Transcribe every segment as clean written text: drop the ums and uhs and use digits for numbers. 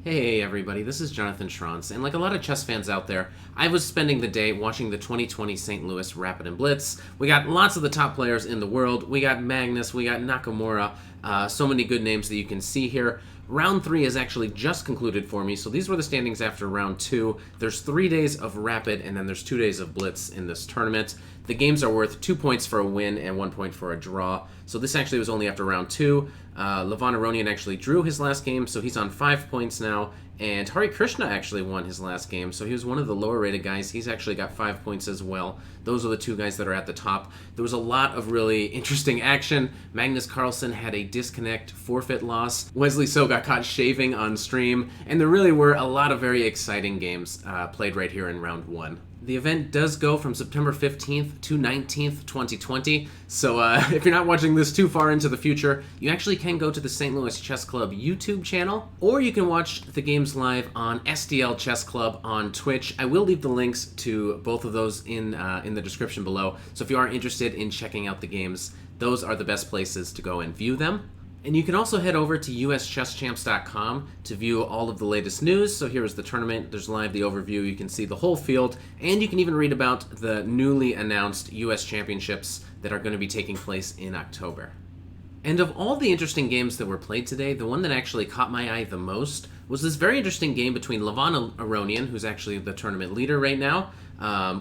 Hey everybody, this is Jonathan Schrantz, and like a lot of chess fans out there, I was spending the day watching the 2020 St. Louis Rapid Blitz. We got lots of the top players in the world. We got Magnus, we got Nakamura, so many good names that you can see here. Round 3 is actually just concluded for me, so these were the standings after round 2. There's 3 days of Rapid, and then there's 2 days of Blitz in this tournament. The games are worth 2 points for a win and 1 point for a draw. So this actually was only after round 2. Levon Aronian actually drew his last game, so he's on 5 points now. And Harikrishna actually won his last game, so he was one of the lower rated guys. He's actually got 5 points as well. Those are the 2 guys that are at the top. There was a lot of really interesting action. Magnus Carlsen had a disconnect forfeit loss. Wesley So got caught shaving on stream. And there really were a lot of very exciting games played right here in round 1. The event does go from September 15th to 19th, 2020, so if you're not watching this too far into the future, you actually can go to the St. Louis Chess Club YouTube channel, or you can watch the games live on STLChessClub on Twitch. I will leave the links to both of those in the description below, so if you are interested in checking out the games, those are the best places to go and view them. And you can also head over to uschesschamps.com to view all of the latest news. So here is the tournament. There's live the overview. You can see the whole field. And you can even read about the newly announced US Championships that are going to be taking place in October. And of all the interesting games that were played today, the one that actually caught my eye the most was this very interesting game between Levon Aronian, who's actually the tournament leader right now,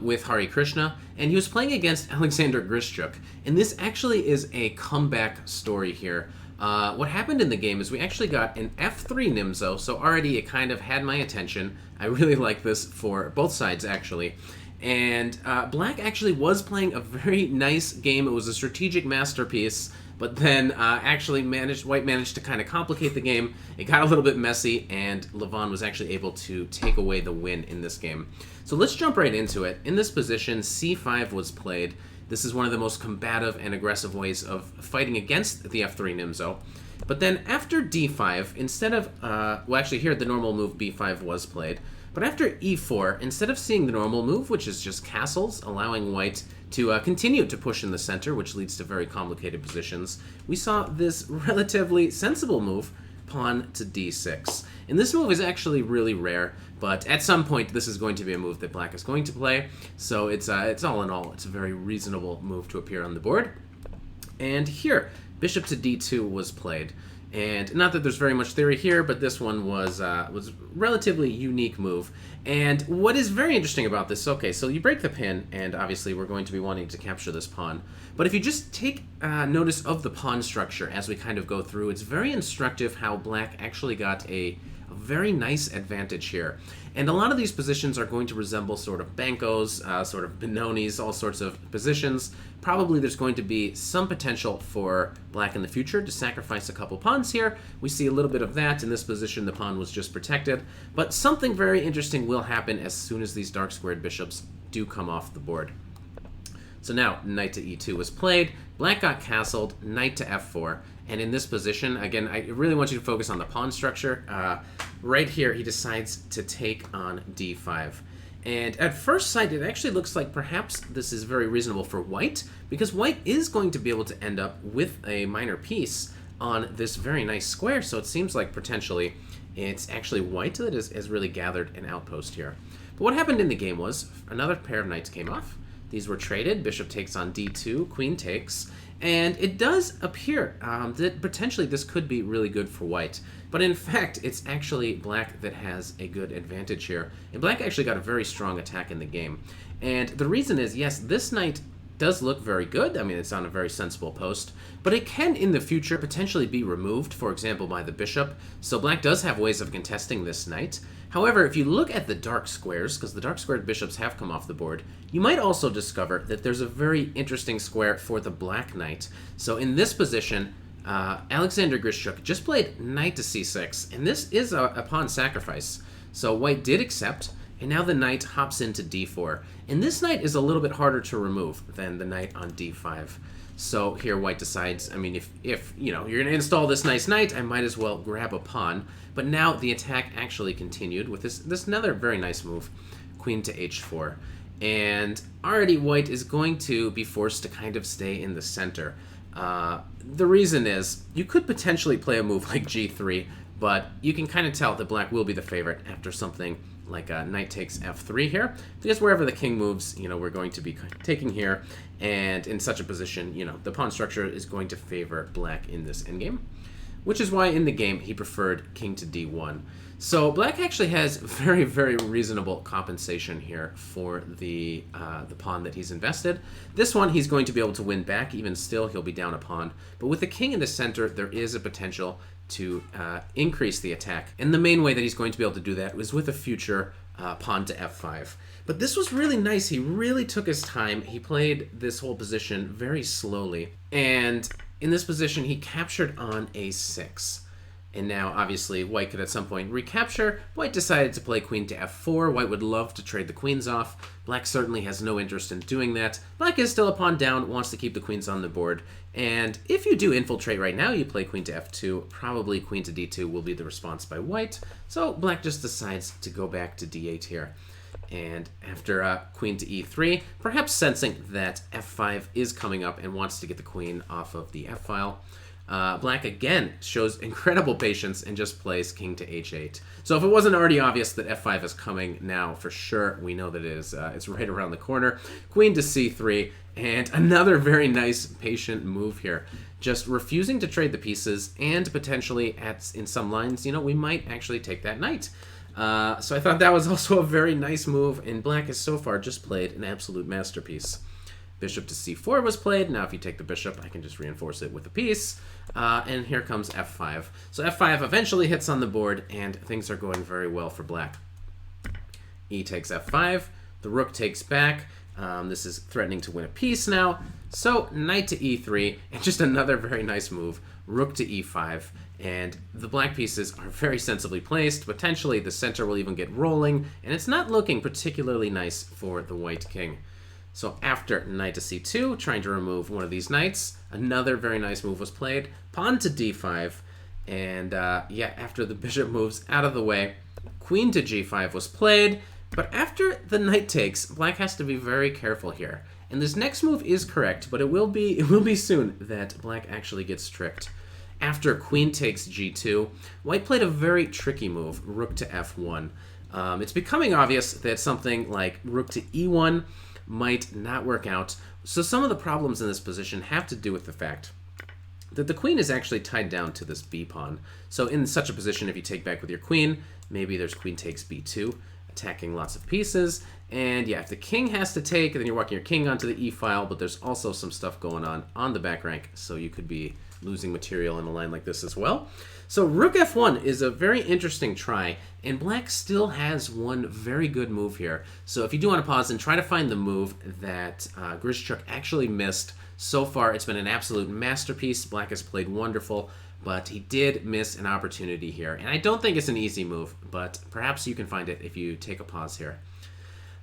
with Harikrishna, and he was playing against Alexander Grischuk. And this actually is a comeback story here. What happened in the game is we actually got an F3 Nimzo, so already it kind of had my attention. I really like this for both sides, actually. And Black actually was playing a very nice game. It was a strategic masterpiece, but then White managed to kind of complicate the game. It got a little bit messy, and Levon was actually able to take away the win in this game. So let's jump right into it. In this position, C5 was played. This is one of the most combative and aggressive ways of fighting against the F3 Nimzo. But then after D5, instead of, well actually here the normal move B5 was played, but after E4, instead of seeing the normal move, which is just castles, allowing White to continue to push in the center, which leads to very complicated positions, we saw this relatively sensible move, pawn to D6. And this move is actually really rare, but at some point this is going to be a move that Black is going to play, so it's all in all, it's a very reasonable move to appear on the board. And here, bishop to D2 was played. And not that there's very much theory here, but this one was relatively unique move. And what is very interesting about this, okay, so you break the pin, and obviously we're going to be wanting to capture this pawn. But if you just take notice of the pawn structure as we kind of go through, it's very instructive how Black actually got a very nice advantage here. And a lot of these positions are going to resemble sort of Bankos, sort of Benonis, all sorts of positions. Probably there's going to be some potential for Black in the future to sacrifice a couple pawns here. We see a little bit of that. In this position, the pawn was just protected. But something very interesting will happen as soon as these dark squared bishops do come off the board. So now, knight to e2 was played, Black got castled, knight to f4, and in this position, again, I really want you to focus on the pawn structure. Right here, he decides to take on d5. And at first sight, it actually looks like perhaps this is very reasonable for White, because White is going to be able to end up with a minor piece on this very nice square, so it seems like potentially it's actually White that has really gathered an outpost here. But what happened in the game was another pair of knights came off. These were traded, bishop takes on d2, queen takes, and it does appear that potentially this could be really good for White. But in fact, it's actually Black that has a good advantage here. And Black actually got a very strong attack in the game. And the reason is, yes, this knight does look very good. I mean, it's on a very sensible post, but it can in the future potentially be removed, for example, by the bishop. So Black does have ways of contesting this knight. However, if you look at the dark squares, because the dark squared bishops have come off the board, you might also discover that there's a very interesting square for the Black knight. So in this position, Alexander Grischuk just played knight to c6, and this is a pawn sacrifice. So White did accept, and now the knight hops into d4. And this knight is a little bit harder to remove than the knight on d5. So here White decides, I mean, if you know, you're going to install this nice knight, I might as well grab a pawn. But now the attack actually continued with this another very nice move, queen to h4. And already White is going to be forced to kind of stay in the center. The reason is, you could potentially play a move like g3, but you can kind of tell that black will be the favorite after something like knight takes f3 here, because wherever the king moves, we're going to be taking here, and in such a position, the pawn structure is going to favor black in this endgame, which is why in the game he preferred king to d1. So black actually has very, very reasonable compensation here for the pawn that he's invested. This one he's going to be able to win back. Even still, he'll be down a pawn. But with the king in the center, there is a potential to increase the attack. And the main way that he's going to be able to do that was with a future pawn to f5. But this was really nice. He really took his time. He played this whole position very slowly. And in this position, he captured on a6. And now, obviously, white could at some point recapture. White decided to play queen to f4. White would love to trade the queens off. Black certainly has no interest in doing that. Black is still a pawn down, wants to keep the queens on the board. And if you do infiltrate right now, you play queen to f2. Probably queen to d2 will be the response by white. So black just decides to go back to d8 here. And after queen to e3, perhaps sensing that f5 is coming up and wants to get the queen off of the f-file, black again shows incredible patience and just plays king to h8. So if it wasn't already obvious that f5 is coming, now for sure we know that it is. It's right around the corner. Queen to c3, and another very nice patient move here. Just refusing to trade the pieces, and potentially in some lines, we might actually take that knight. So I thought that was also a very nice move, and black has so far just played an absolute masterpiece. Bishop to c4 was played. Now if you take the bishop, I can just reinforce it with a piece. And here comes f5. So f5 eventually hits on the board, and things are going very well for black. E takes f5. The rook takes back. This is threatening to win a piece now. So knight to e3, and just another very nice move. Rook to e5. And the black pieces are very sensibly placed. Potentially the center will even get rolling, and it's not looking particularly nice for the white king. So after knight to c2, trying to remove one of these knights, another very nice move was played. Pawn to d5, and after the bishop moves out of the way, queen to g5 was played. But after the knight takes, black has to be very careful here. And this next move is correct, but it will be soon that black actually gets tricked. After queen takes g2, white played a very tricky move, rook to f1. It's becoming obvious that something like rook to e1 might not work out. So some of the problems in this position have to do with the fact that the queen is actually tied down to this b pawn. So in such a position, if you take back with your queen, maybe there's queen takes b2, attacking lots of pieces. And yeah, if the king has to take, then you're walking your king onto the e-file, but there's also some stuff going on the back rank, so you could be losing material in a line like this as well. So rook f1 is a very interesting try, and black still has one very good move here. So if you do want to pause and try to find the move that Grischuk actually missed, so far it's been an absolute masterpiece. Black has played wonderful, but he did miss an opportunity here. And I don't think it's an easy move, but perhaps you can find it if you take a pause here.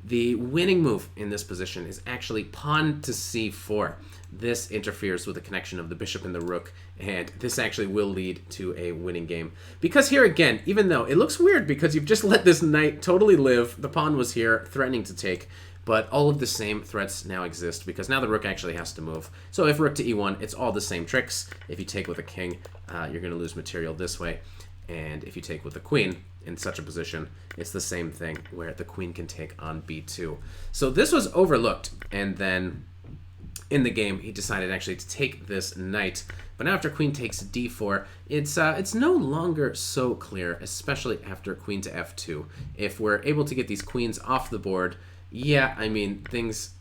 The winning move in this position is actually pawn to c4. This interferes with the connection of the bishop and the rook, and this actually will lead to a winning game. Because here again, even though it looks weird because you've just let this knight totally live, the pawn was here threatening to take, but all of the same threats now exist because now the rook actually has to move. So if rook to e1, it's all the same tricks. If you take with a king, you're going to lose material this way. And if you take with the queen in such a position, it's the same thing where the queen can take on b2. So this was overlooked, and then in the game he decided actually to take this knight. But now after queen takes d4, it's no longer so clear, especially after queen to f2. If we're able to get these queens off the board, yeah, I mean, things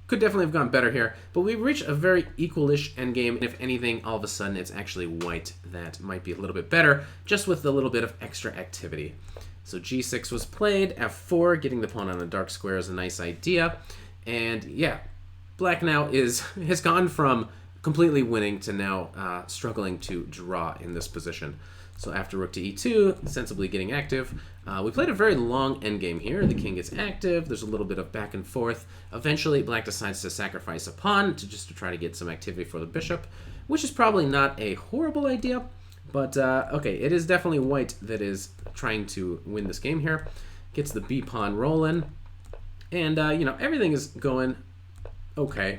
could definitely have gone better here, but we reach a very equal-ish endgame. If anything, all of a sudden, it's actually white that might be a little bit better, just with a little bit of extra activity. So g6 was played, f4, getting the pawn on a dark square is a nice idea. And yeah, black now has gone from completely winning to now struggling to draw in this position. So after rook to e2, sensibly getting active. We played a very long endgame here. The king gets active. There's a little bit of back and forth. Eventually, black decides to sacrifice a pawn to try to get some activity for the bishop, which is probably not a horrible idea. But okay, it is definitely white that is trying to win this game here. Gets the b pawn rolling, and everything is going okay.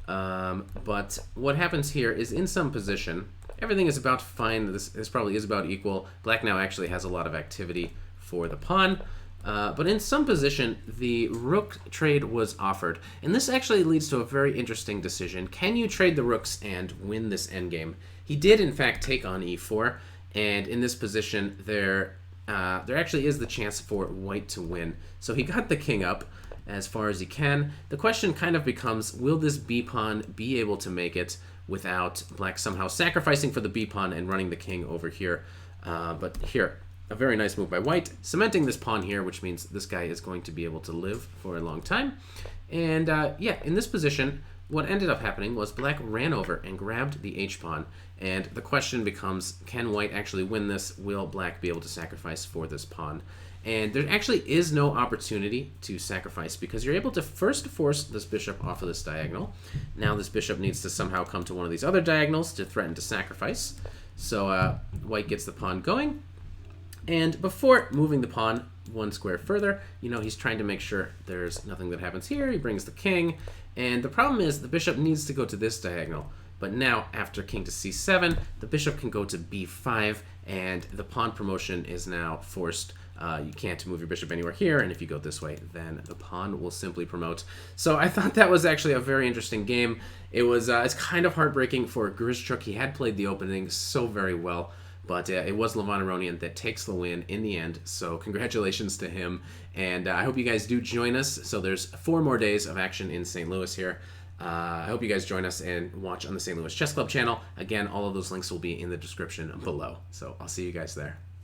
But what happens here is in some position, everything is about fine. This probably is about equal. Black now actually has a lot of activity for the pawn. But in some position, the rook trade was offered. And this actually leads to a very interesting decision. Can you trade the rooks and win this endgame? He did, in fact, take on e4. And in this position, there actually is the chance for white to win. So he got the king up as far as he can. The question kind of becomes, will this b-pawn be able to make it without black somehow sacrificing for the b-pawn and running the king over here? But here, a very nice move by white, cementing this pawn here, which means this guy is going to be able to live for a long time. And yeah, in this position, what ended up happening was black ran over and grabbed the h-pawn. And the question becomes, can white actually win this? Will black be able to sacrifice for this pawn? And there actually is no opportunity to sacrifice because you're able to first force this bishop off of this diagonal. Now this bishop needs to somehow come to one of these other diagonals to threaten to sacrifice. So white gets the pawn going. And before moving the pawn one square further, you know, he's trying to make sure there's nothing that happens here. He brings the king. And the problem is the bishop needs to go to this diagonal. But now, after king to c7, the bishop can go to b5, and the pawn promotion is now forced. You can't move your bishop anywhere here, and if you go this way, then the pawn will simply promote. So I thought that was actually a very interesting game. It was it's kind of heartbreaking for Grischuk. He had played the opening so very well, but it was Levon Aronian that takes the win in the end. So congratulations to him, and I hope you guys do join us. So there's 4 more days of action in St. Louis here. I hope you guys join us and watch on the St. Louis Chess Club channel. Again, all of those links will be in the description below. So I'll see you guys there.